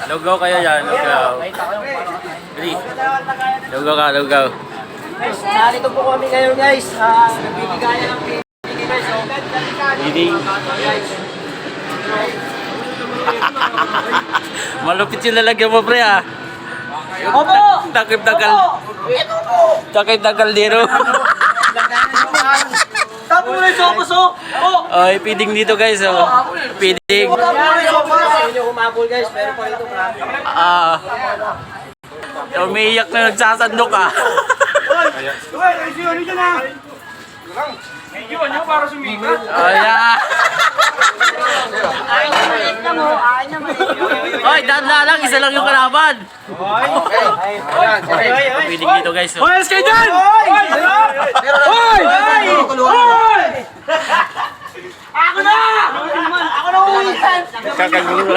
Lugaw kayo yan, lugaw. Dali. Lugaw ka, lugaw. Narito po kami ngayon guys. Nagbibigay ng pinigay guys. Leading. Malupit yung lalagyan mo, pre, ah. Opo! Takip-takal. Takip-takal dito. Tapo na yung sopos, oh! Ay, feeding dito, guys, oh. Feeding. Hindi humabol guys, pero po ito marami. Umiiyak na nagsasandok, ah. Iwan nyo para sumikat. Oh, yeah. Oy, danda lang, isa lang yung kalaban. Feeding dito, guys, oh. Hoy, alas kayo dyan! Hoy! Ako na! Ako na uwisan! Kakagulo.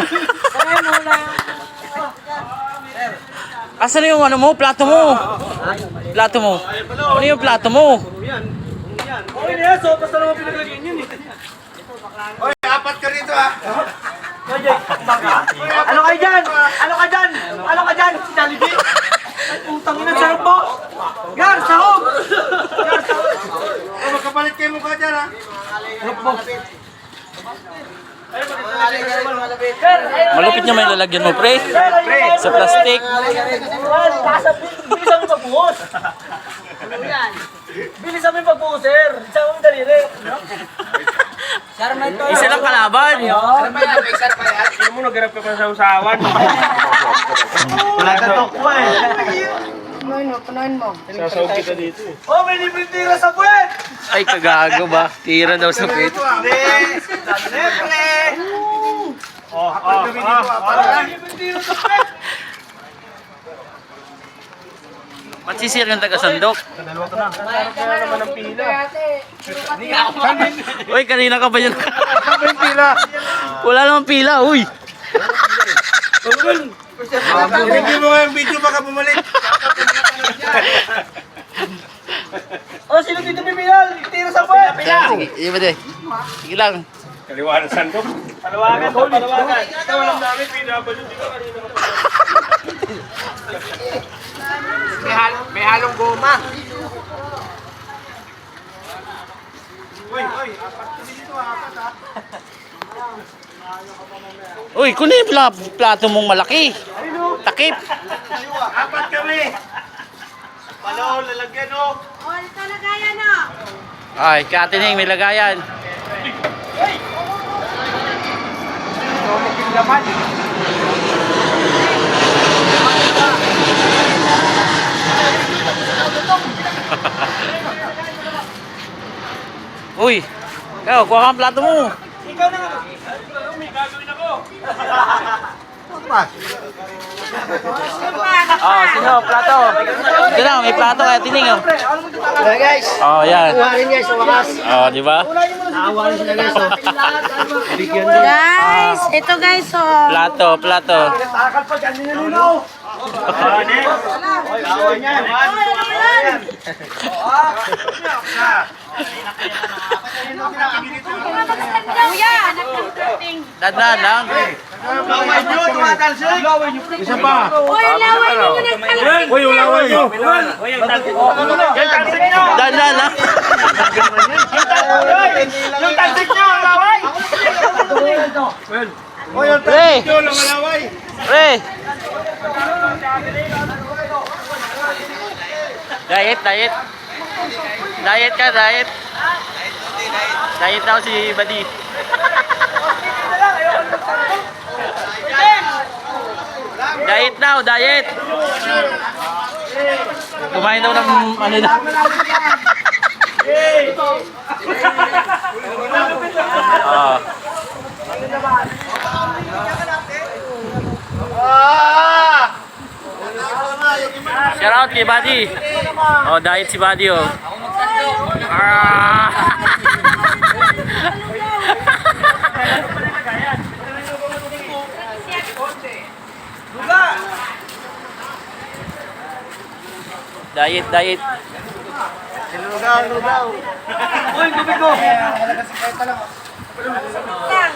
Asan yung ano mo? Plato mo? Plato mo? Ano yung plato mo? Okay na yan, sopas na naman pinaglagyan yun eh. Hoy, apat ka rito ah. Ano kayo dyan? Ano ka dyan? Ano ka dyan? Si Jollibee? Ay, putang ina, sarap po! Gar, sahog! Oh, magkapalit kayo mukha dyan ah. Malupit niya may lalagyan mo, pre. Sa plastic. Bilis kami pagbuhos. Bilis kami pagbuhos, sir. Isa kami daliri. Isa lang kalaban. Hindi mo nagharap ka pa sa usawan. Wala ka tokwa eh. Punuin mo. Sasawag kita dito eh. Oh, may libreng tira sa puwet! Ay, kagago ba? Tira daw sa pit. Libreng tira sa puwet! Ba't sisir yung taga-sandok? Uy, kanina ka ba yun? Wala namang pila, uy. Hindi mo nga yung video baka bumalik. Oh, sino dito bibiyal? Tira sa puwet! Sige, iba de. Sige lang. Kaliwa ng sandok. Palawagan to, palawagan. Ikaw alam namin, PW dito kanina. May halong goma. Uy, kunin yung plato mong malaki. Takip. Apat kami. Palo, lalagyan oh. Oh, ito na kaya na. Ay, katining, may lagayan. Uy, ikaw, kuha kang plato mo. Ikaw na nga. May gagawin ako. Oh, sino? Plato. Ito na, may plato kaya tining. Oh, Yeah, guys. oh yan. Kuhanin guys, sa wakas. Oh, di ba? Naawarin sila guys, oh. Guys, ito guys, oh. Plato, plato. Takal pa dyan, nilinaw. Kuya, anak ng dating. Dadaan lang. Laway nyo, tumatalsik. Isa pa. Uy, laway mo muna kalapit. Uy, ulaway nyo. Yung talsik nyo. Dadaan lang. Yung talsik nyo, laway. Uy, yung Pre, talsik nyo, lumalaway. pre. Diet, diet. Diet ka, diet. Diet daw si Buddy. Diet daw, diet. Kumain daw ng ano na. Ah. Shout out kay Buddy. Oh, diet si Buddy, oh. Ah. Diet, diet. Lugaw, lugaw. Uy, tubig ko. Lang.